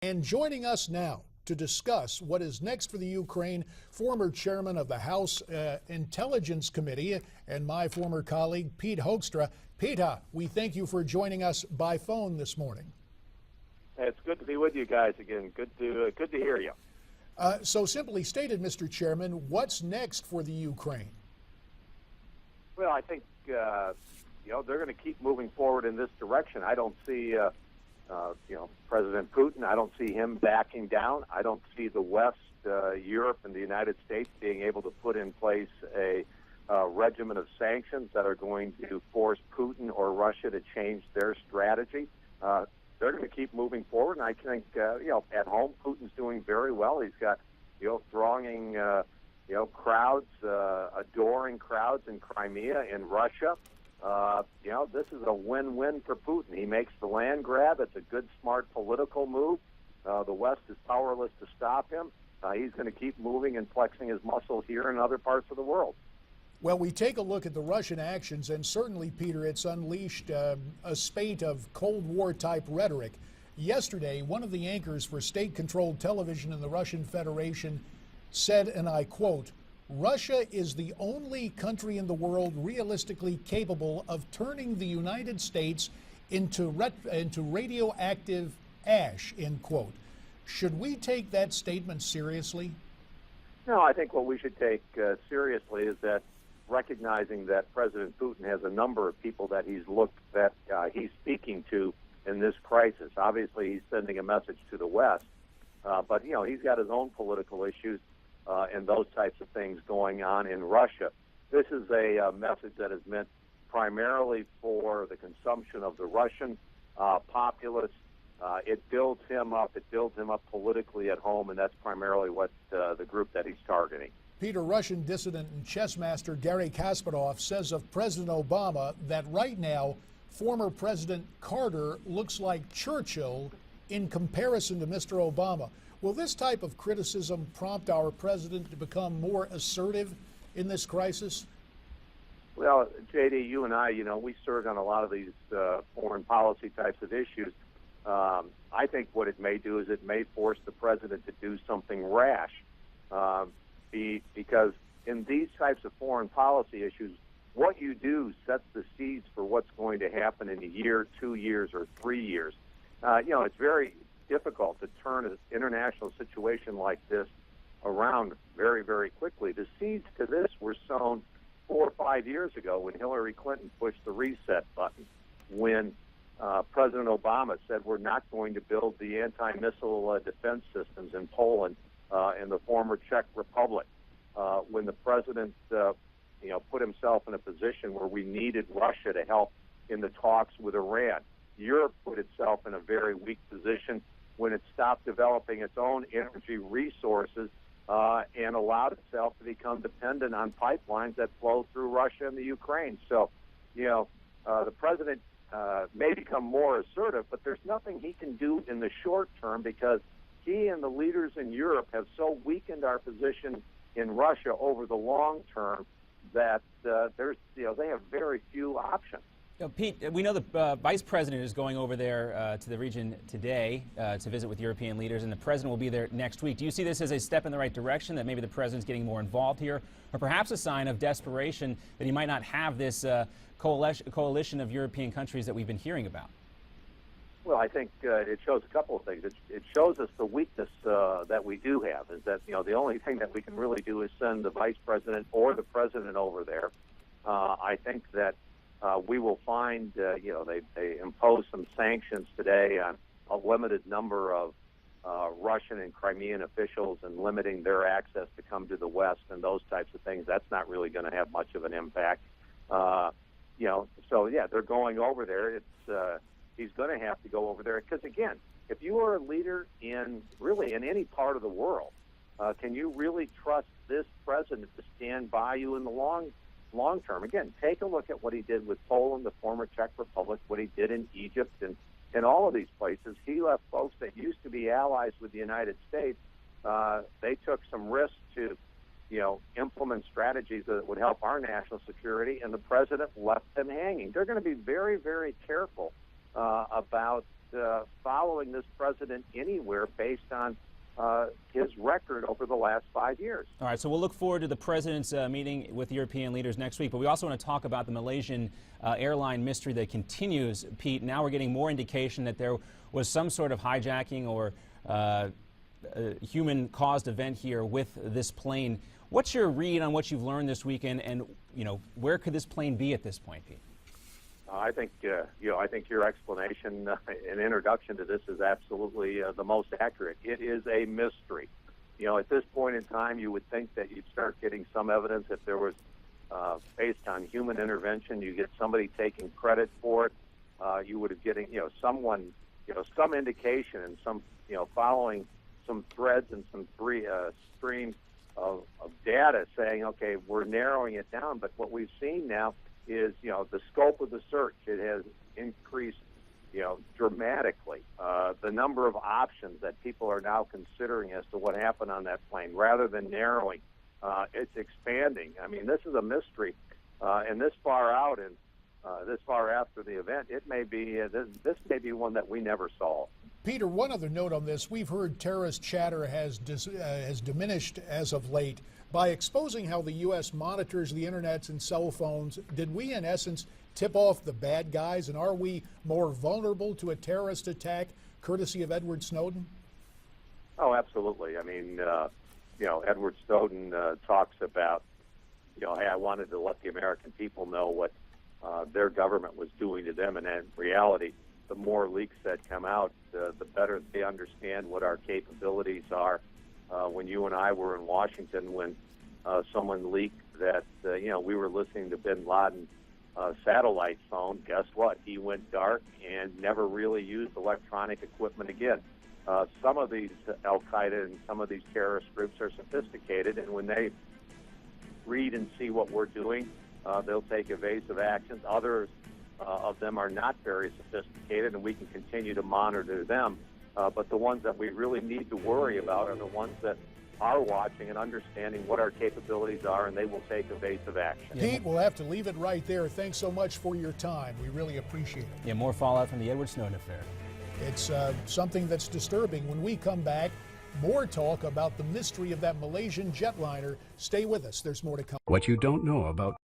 And joining us now to discuss what is next for the Ukraine, former chairman of the House Intelligence Committee and my former colleague, Pete Hoekstra. Peter, we thank you for joining us by phone this morning. It's good to be with you guys again. Good to hear you. So simply stated, Mr. Chairman, what's next for the Ukraine? Well, I think they're going to keep moving forward in this direction. I don't see President Putin. I don't see him backing down. I don't see the West, Europe, and the United States being able to put in place a regimen of sanctions that are going to force Putin or Russia to change their strategy. They're going to keep moving forward, and I think at home Putin's doing very well. He's got thronging crowds, adoring crowds in Crimea, in Russia. This is a win-win for Putin. He makes the land grab. It's a good, smart political move. The West is powerless to stop him. He's going to keep moving and flexing his muscle here in other parts of the world. Well, we take a look at the Russian actions, and certainly, Peter, it's unleashed a spate of Cold War-type rhetoric. Yesterday, one of the anchors for state-controlled television in the Russian Federation said, and I quote, "Russia is the only country in the world realistically capable of turning the United States into radioactive ash," end quote. Should we take that statement seriously? No, I think what we should take seriously is that recognizing that President Putin has a number of people that he's speaking to in this crisis. Obviously, he's sending a message to the West, but he's got his own political issues and those types of things going on in Russia. This is a message that is meant primarily for the consumption of the Russian populace. It builds him up. It builds him up politically at home, and that's primarily what the group that he's targeting. Peter, Russian dissident and chess master Garry Kasparov says of President Obama that right now, former President Carter looks like Churchill in comparison to Mr. Obama. Will this type of criticism prompt our president to become more assertive in this crisis? Well, J.D., you and I, we served on a lot of these foreign policy types of issues. I think what it may do is it may force the president to do something rash. Because in these types of foreign policy issues, what you do sets the seeds for what's going to happen in a year, 2 years, or 3 years. It's very difficult to turn an international situation like this around very, very quickly. The seeds to this were sown 4 or 5 years ago when Hillary Clinton pushed the reset button, when President Obama said we're not going to build the anti-missile defense systems in Poland in the former Czech Republic, when the president put himself in a position where we needed Russia to help in the talks with Iran. Europe put itself in a very weak position when it stopped developing its own energy resources and allowed itself to become dependent on pipelines that flow through Russia and the Ukraine. So, the president may become more assertive, but there's nothing he can do in the short term because he and the leaders in Europe have so weakened our position in Russia over the long term that they have very few options. Pete, we know the vice president is going over there to the region today to visit with European leaders, and the president will be there next week. Do you see this as a step in the right direction, that maybe the president's getting more involved here, or perhaps a sign of desperation that he might not have this coalition of European countries that we've been hearing about? Well, I think it shows a couple of things. It shows us the weakness that we do have, is that the only thing that we can really do is send the vice president or the president over there. I think that we will find, they imposed some sanctions today on a limited number of Russian and Crimean officials and limiting their access to come to the West and those types of things. That's not really going to have much of an impact. They're going over there. He's going to have to go over there because, again, if you are a leader in any part of the world, can you really trust this president to stand by you in the long term? Again, take a look at what he did with Poland, the former Czech Republic, what he did in Egypt, and all of these places. He left folks that used to be allies with the United States. They took some risks to implement strategies that would help our national security, and the president left them hanging. They're going to be very, very careful about following this president anywhere based on his record over the last 5 years. All right, so we'll look forward to the president's meeting with European leaders next week, but we also want to talk about the Malaysian airline mystery that continues, Pete. Now we're getting more indication that there was some sort of hijacking or human-caused event here with this plane. What's your read on what you've learned this weekend, and where could this plane be at this point, Pete? I think I think your explanation and introduction to this is absolutely the most accurate. It is a mystery. At this point in time, you would think that you'd start getting some evidence if there was, based on human intervention, you get somebody taking credit for it. You would have getting someone some indication and some following some threads and some streams of data saying, okay, we're narrowing it down. But what we've seen now is, the scope of the search. It has increased, dramatically. The number of options that people are now considering as to what happened on that plane, rather than narrowing, it's expanding. I mean, this is a mystery, and this far out and this far after the event, it may be this may be one that we never solve. Peter, one other note on this. We've heard terrorist chatter has diminished as of late. By exposing how the U.S. monitors the internets and cell phones, did we, in essence, tip off the bad guys, and are we more vulnerable to a terrorist attack courtesy of Edward Snowden? Oh, absolutely. I mean, Edward Snowden talks about, hey, I wanted to let the American people know what their government was doing to them, and in reality, the more leaks that come out, the better they understand what our capabilities are. When you and I were in Washington, when someone leaked that we were listening to bin Laden's satellite phone, guess what? He went dark and never really used electronic equipment again. Some of these Al-Qaeda and some of these terrorist groups are sophisticated, and when they read and see what we're doing, they'll take evasive actions. Others of them are not very sophisticated, and we can continue to monitor them. But the ones that we really need to worry about are the ones that are watching and understanding what our capabilities are, and they will take evasive action. Pete, we'll have to leave it right there. Thanks so much for your time. We really appreciate it. Yeah, more fallout from the Edward Snowden affair. It's something that's disturbing. When we come back, more talk about the mystery of that Malaysian jetliner. Stay with us. There's more to come. What you don't know about